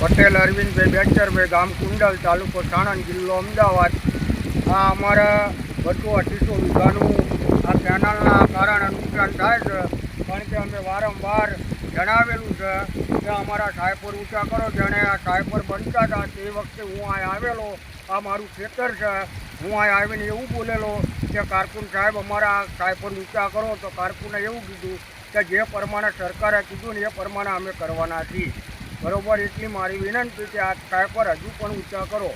પટેલ અરવિંદભાઈ બેચરભાઈ, ગામ કુંડલ, તાલુકો સાણંદ, જિલ્લો અમદાવાદ. આ અમારા બધું 2800 વીઘાનું આ કેનાલના કારણે નુકસાન થાય છે. કારણ કે અમે વારંવાર જણાવેલું છે કે અમારા સાયપર ઊંચા કરો. જેણે આ સાયપર બનતા હતા તે વખતે હું અહીં આવેલો. આ મારું ખેતર છે. હું અહીં આવીને એવું બોલેલો કે કારકુન સાહેબ અમારા સાયપર ઊંચા કરો. તો કારકુને એવું કીધું કે જે પ્રમાણે સરકારે કીધું ને એ પ્રમાણે અમે કરવાના છીએ. બરોબર, એટલી મારી વિનંતી કે આ સાયપર હજુ પણ ઊંચા કરો.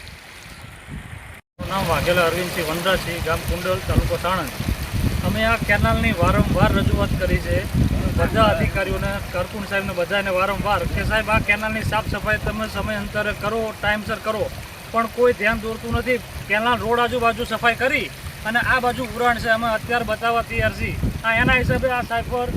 નામ વાઘેલા અરવિંદસિંહ વનરાજસિંહ, ગામ કુંડલ, તાલુકો સાણંદ. અમે આ કેનાલની વારંવાર રજૂઆત કરી છે બધા અધિકારીઓને, કારકુન સાહેબને, બધાને વારંવાર કે સાહેબ આ કેનાલની સાફ સફાઈ તમે સમયાંતરે કરો, ટાઈમસર કરો, પણ કોઈ ધ્યાન દોરતું નથી. કેનાલ રોડ આજુબાજુ સફાઈ કરી અને આ બાજુ ઉરાણ છે, અમે અત્યારે બતાવવા તૈયાર છીએ. આ એના હિસાબે આ સાયપર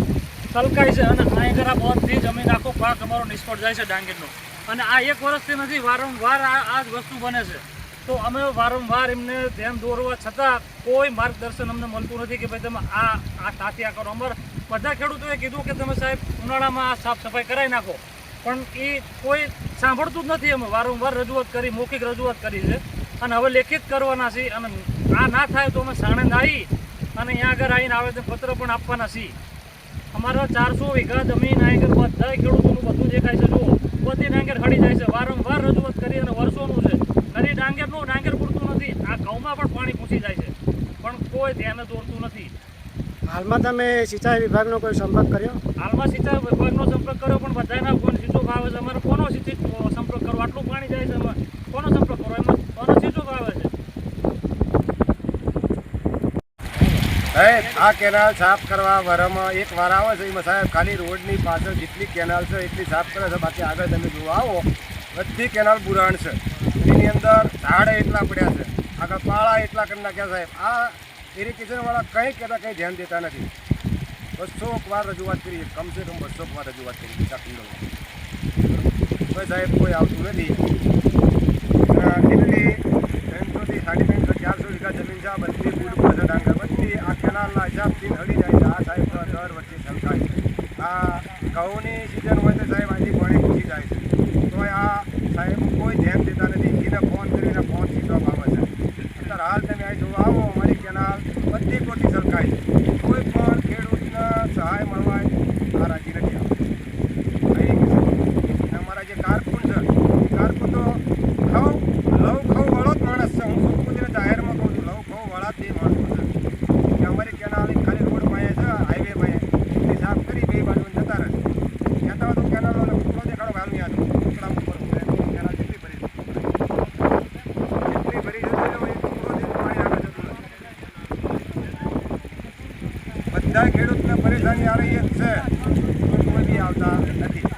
તલકાય છે અને અહીં આ બધી જમીન આખો પાક અમારો નિષ્ફળ જાય છે ડાંગરનો. અને આ એક વર્ષથી નથી, વારંવાર આ જ વસ્તુ બને છે. તો અમે વારંવાર એમને ધ્યાન દોરવા છતાં કોઈ માર્ગદર્શન અમને મળતું નથી કે ભાઈ તમે આ તાત્યા કરો. અમારે બધા ખેડૂતોએ કીધું કે તમે સાહેબ ઉનાળામાં આ સાફ સફાઈ કરાવી નાખો, પણ એ કોઈ સાંભળતું જ નથી. અમે વારંવાર રજૂઆત કરી, મૌખિક રજૂઆત કરી છે અને હવે લેખિત કરવાના છીએ. અને આ ના થાય તો અમે સાણંદ આવી અને અહીંયા આગળ આવીને આવેદનપત્ર પણ આપવાના છીએ. અમારા 400 વીઘા જમીન આગળ બધા ખેડૂતોનું બધું દેખાય છે. જુઓ, બધી ડાંગર ખડી જાય છે. વારંવાર રજૂઆત કરી અને વર્ષોનું છે. ઘણી ડાંગર પૂરતું નથી. આ ઘઉંમાં પણ પાણી પૂછી જાય છે, પણ કોઈ ધ્યાન દોરતું નથી. હાલમાં તમે સિંચાઈ વિભાગનો કોઈ સંપર્ક કર્યો? હાલમાં સિંચાઈ વિભાગનો સંપર્ક કર્યો, પણ બધાના ફોન સીધો આવે છે. અમારે કોનો સંપર્ક કરવો? આટલું પાણી જાય છે, એમાં કોનો સંપર્ક કરવો? એમાં કોનો સીધો આવે છે. સાહેબ આ કેનાલ સાફ કરવા વરમાં એક વાર આવે છે. એમાં સાહેબ ખાલી રોડની પાછળ જેટલી કેનાલ છે એટલી સાફ કરે છે. બાકી આગળ તમે જોવા આવો બધી કેનાલ બુરાણ છે. એની અંદર ઝાડ એટલા પડ્યા છે, આગળ પાળા એટલા કરી નાખ્યા. સાહેબ આ ઇરિગેશનવાળા કંઈ કહેતા કંઈ ધ્યાન દેતા નથી. 200 વાર રજૂઆત કરી, કમસે કમ 200 વાર રજૂઆત કરી કુંડલમાં. કોઈ સાહેબ કોઈ આવતું નથી. કેટલી 300 થી 350 400 વીઘા જમીન છે. આ બધી બુડ પર છે ડાંગર. બધી આ કેનાલના હિસાબથી હળી જાય છે. આ સાહેબ દર વચ્ચે છલકાય છે. આ ઘઉંની સિઝન હોય તો સાહેબ આજે પાણી પૂછી જાય છે. તો આ સાહેબ કોઈ ધ્યાન દેતા નથી. એને ફોન કરીને ફોન સીધવામાં આવે છે. અત્યારે હાલ તમે અહીં જોવા આવો, અમારી કેનાલ બધી ખોટી છલકાય છે. કોઈ પણ ખેડૂતને સહાય મળવા આ રાજી નથી આવતી. અમારા જે કારકુન છે એ કારકુન તો લવ ખવ વાળો જ માણસ છે. હું ખુદને જાહેરમાં કહું છું, લવ ખવ વાળા જ એ માણસો છે કે અમારી કેનાલ ખાલી રોડ પાસે છે, હાઈવે પાસે એટલી સાફ કરી બે બાજુ જતા રહે. કહેતા હોય તો કેનાલો ટુકડો દેખાડો હાલ નહીં. આ ટુકડા ઉપર કેનાલ જેટલી ભરી છે, એટલી ભરી છે તો એ ટુકડો પાણી આગળ જતું નથી. બધા ખેડૂતને પરેશાની આ રહી જ છે, કોઈ બી આવતા નથી.